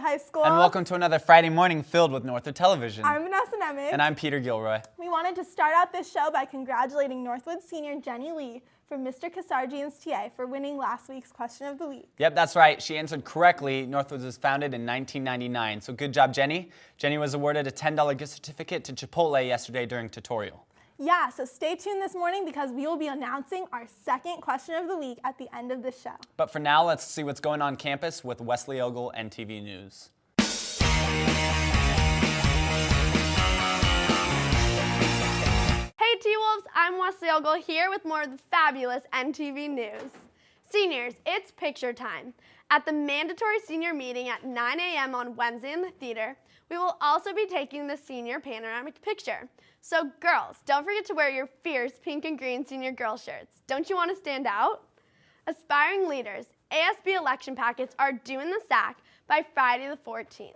High School. And welcome to another Friday morning filled with Northwood Television. I'm Vanessa Nemick. And I'm Peter Gilroy. We wanted to start out this show by congratulating Northwood senior Jenny Lee from Mr. Kasarjian's TA for winning last week's question of the week. Yep, that's right. She answered correctly. Northwood was founded in 1999. So good job, Jenny. Jenny was awarded a $10 gift certificate to Chipotle yesterday during tutorial. Yeah, so stay tuned this morning because we will be announcing our second question of the week at the end of the show. But for now, let's see what's going on campus with Wesley Ogle, NTV News. Hey T-Wolves, I'm Wesley Ogle here with more of the fabulous NTV News. Seniors, it's picture time. At the mandatory senior meeting at 9 a.m. on Wednesday in the theater, we will also be taking the senior panoramic picture. So girls, don't forget to wear your fierce pink and green senior girl shirts. Don't you want to stand out? Aspiring leaders, ASB election packets are due in the SAC by Friday the 14th.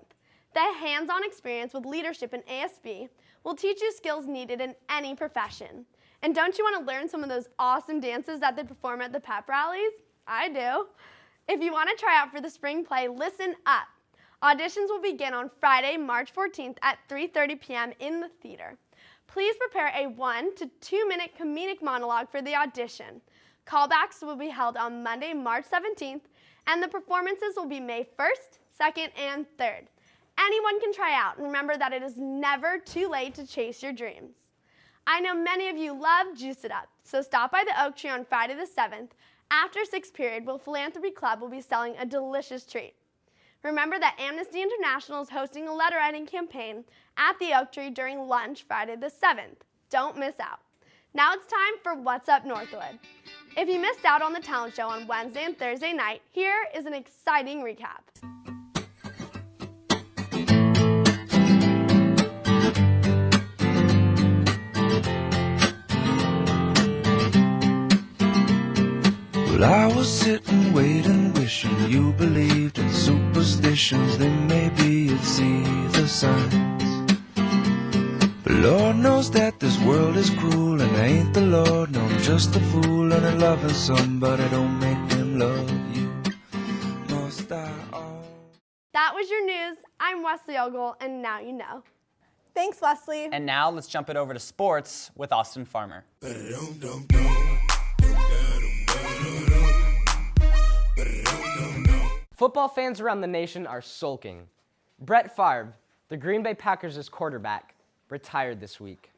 The hands-on experience with leadership in ASB will teach you skills needed in any profession. And don't you want to learn some of those awesome dances that they perform at the pep rallies? I do. If you want to try out for the spring play, listen up. Auditions will begin on Friday, March 14th at 3:30 p.m. in the theater. Please prepare a 1 to 2 minute comedic monologue for the audition. Callbacks will be held on Monday, March 17th, and the performances will be May 1st, 2nd, and 3rd. Anyone can try out, and remember that it is never too late to chase your dreams. I know many of you love Juice It Up, so stop by the Oak Tree on Friday the 7th. After 6th period, Philanthropy Club will be selling a delicious treat. Remember that Amnesty International is hosting a letter writing campaign at the Oak Tree during lunch Friday the 7th. Don't miss out. Now it's time for What's Up Northwood. If you missed out on the talent show on Wednesday and Thursday night, here is an exciting recap. Well, I was sitting, waiting, wishing you believed in superstitions. Then maybe you'd see the signs. But Lord knows that this world is cruel, and I ain't the Lord. No, I'm just a fool, and I'm loving somebody. Don't make them love you. Must I all? That was your news. I'm Wesley Ogle, and now you know. Thanks, Wesley. And now let's jump it over to sports with Austin Farmer. Football fans around the nation are sulking. Brett Favre, the Green Bay Packers' quarterback, retired this week.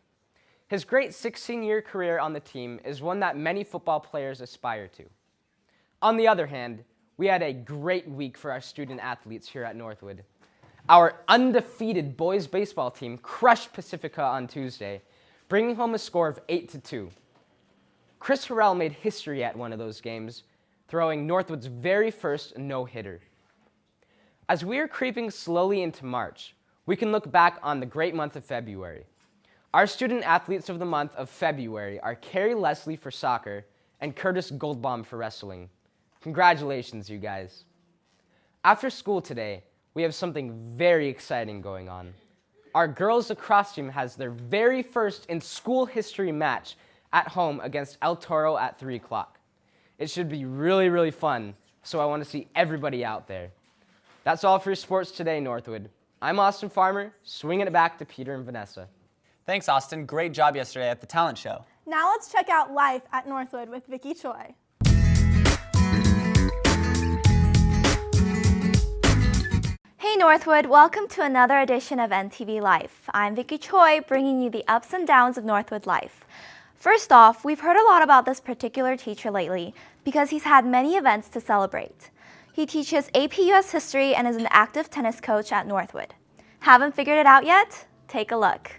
His great 16-year career on the team is one that many football players aspire to. On the other hand, we had a great week for our student athletes here at Northwood. Our undefeated boys baseball team crushed Pacifica on Tuesday, bringing home a score of 8-2. Chris Harrell made history at one of those games, throwing Northwood's very first no-hitter. As we are creeping slowly into March, we can look back on the great month of February. Our student athletes of the month of February are Carrie Leslie for soccer and Curtis Goldbaum for wrestling. Congratulations, you guys. After school today, we have something very exciting going on. Our girls lacrosse team has their very first in school history match at home against El Toro at 3 o'clock. It should be really, really fun, so I want to see everybody out there. That's all for your sports today, Northwood. I'm Austin Farmer, swinging it back to Peter and Vanessa. Thanks, Austin. Great job yesterday at the talent show. Now let's check out life at Northwood with Vicki Choi. Hey Northwood, welcome to another edition of NTV Life. I'm Vicki Choi, bringing you the ups and downs of Northwood life. First off, we've heard a lot about this particular teacher lately because he's had many events to celebrate. He teaches AP US History and is an active tennis coach at Northwood. Haven't figured it out yet? Take a look.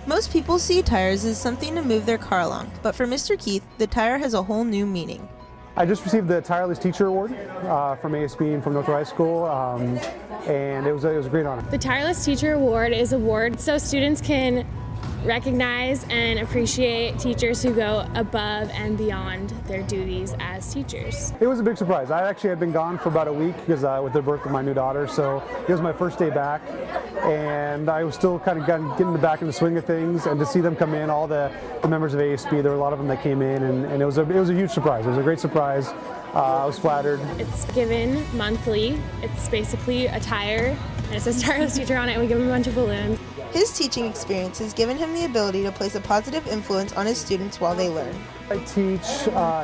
Most people see tires as something to move their car along, but for Mr. Keith, the tire has a whole new meaning. I just received the Tireless Teacher Award from ASB and from Northwood High School, and it was a great honor. The Tireless Teacher Award is an award so students can recognize and appreciate teachers who go above and beyond their duties as teachers. It was a big surprise. I actually had been gone for about a week because with the birth of my new daughter, so it was my first day back, and I was still kind of getting back in the swing of things, and to see them come in, all the members of ASB, there were a lot of them that came in, and it was a huge surprise. It was a great surprise. I was flattered. It's given monthly. It's basically a tire, and it says tireless teacher on it, and we give him a bunch of balloons. His teaching experience has given him the ability to place a positive influence on his students while they learn. I teach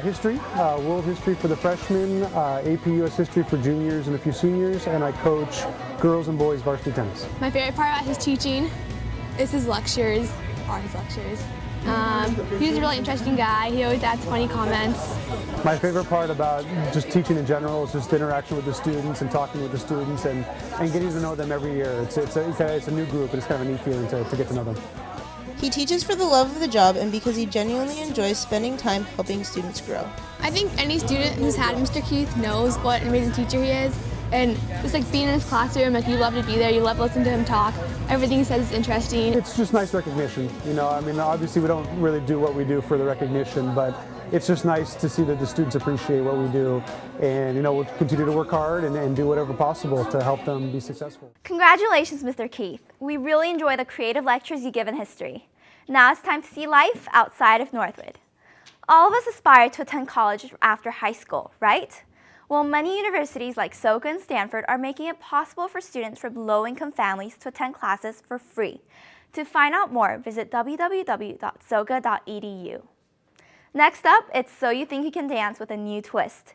history, world history for the freshmen, AP US history for juniors and a few seniors, and I coach girls and boys varsity tennis. My favorite part about his teaching is his lectures, He's a really interesting guy. He always adds funny comments. My favorite part about just teaching in general is just the interaction with the students and talking with the students and getting to know them every year. It's a new group, and it's kind of a neat feeling to get to know them. He teaches for the love of the job and because he genuinely enjoys spending time helping students grow. I think any student who's had Mr. Keith knows what an amazing teacher he is. And just like being in his classroom, like you love to be there, you love to listen to him talk. Everything he says is interesting. It's just nice recognition. You know, I mean, obviously we don't really do what we do for the recognition, but it's just nice to see that the students appreciate what we do. And, you know, we'll continue to work hard and do whatever possible to help them be successful. Congratulations, Mr. Keith. We really enjoy the creative lectures you give in history. Now it's time to see life outside of Northwood. All of us aspire to attend college after high school, right? Well, many universities like SoCA and Stanford are making it possible for students from low-income families to attend classes for free. To find out more, visit www.soca.edu. Next up, it's So You Think You Can Dance with a new twist.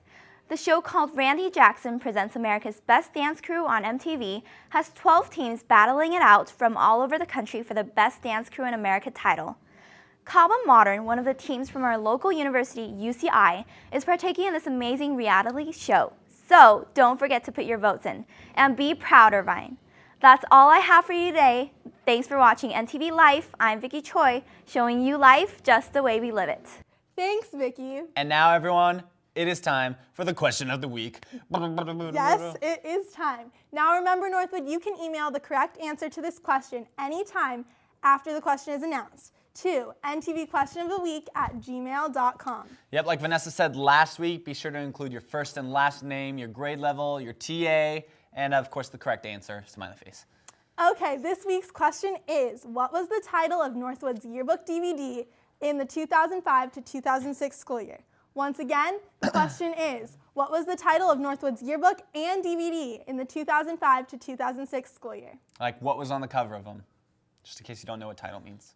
The show called Randy Jackson Presents America's Best Dance Crew on MTV has 12 teams battling it out from all over the country for the Best Dance Crew in America title. Cobham Modern, one of the teams from our local university, UCI, is partaking in this amazing reality show. So don't forget to put your votes in. And be proud, Irvine. That's all I have for you today. Thanks for watching NTV Life. I'm Vicky Choi, showing you life just the way we live it. Thanks, Vicky. And now, everyone, it is time for the question of the week. Yes, it is time. Now remember, Northwood, you can email the correct answer to this question anytime after the question is announced to ntvquestionoftheweek@gmail.com. Yep, like Vanessa said last week, be sure to include your first and last name, your grade level, your TA, and of course the correct answer, smiley face. Okay, this week's question is, what was the title of Northwood's yearbook DVD in the 2005 to 2006 school year? Once again, the question is, what was the title of Northwood's yearbook and DVD in the 2005 to 2006 school year? Like, what was on the cover of them? Just in case you don't know what title means.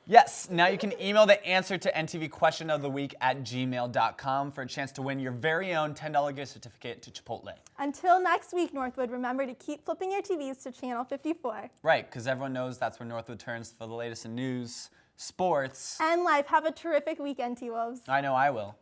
Yes, now you can email the answer to ntvquestionoftheweek@gmail.com for a chance to win your very own $10 gift certificate to Chipotle. Until next week, Northwood, remember to keep flipping your TVs to channel 54. Right, because everyone knows that's where Northwood turns for the latest in news, sports. And life. Have a terrific weekend, T-Wolves. I know I will.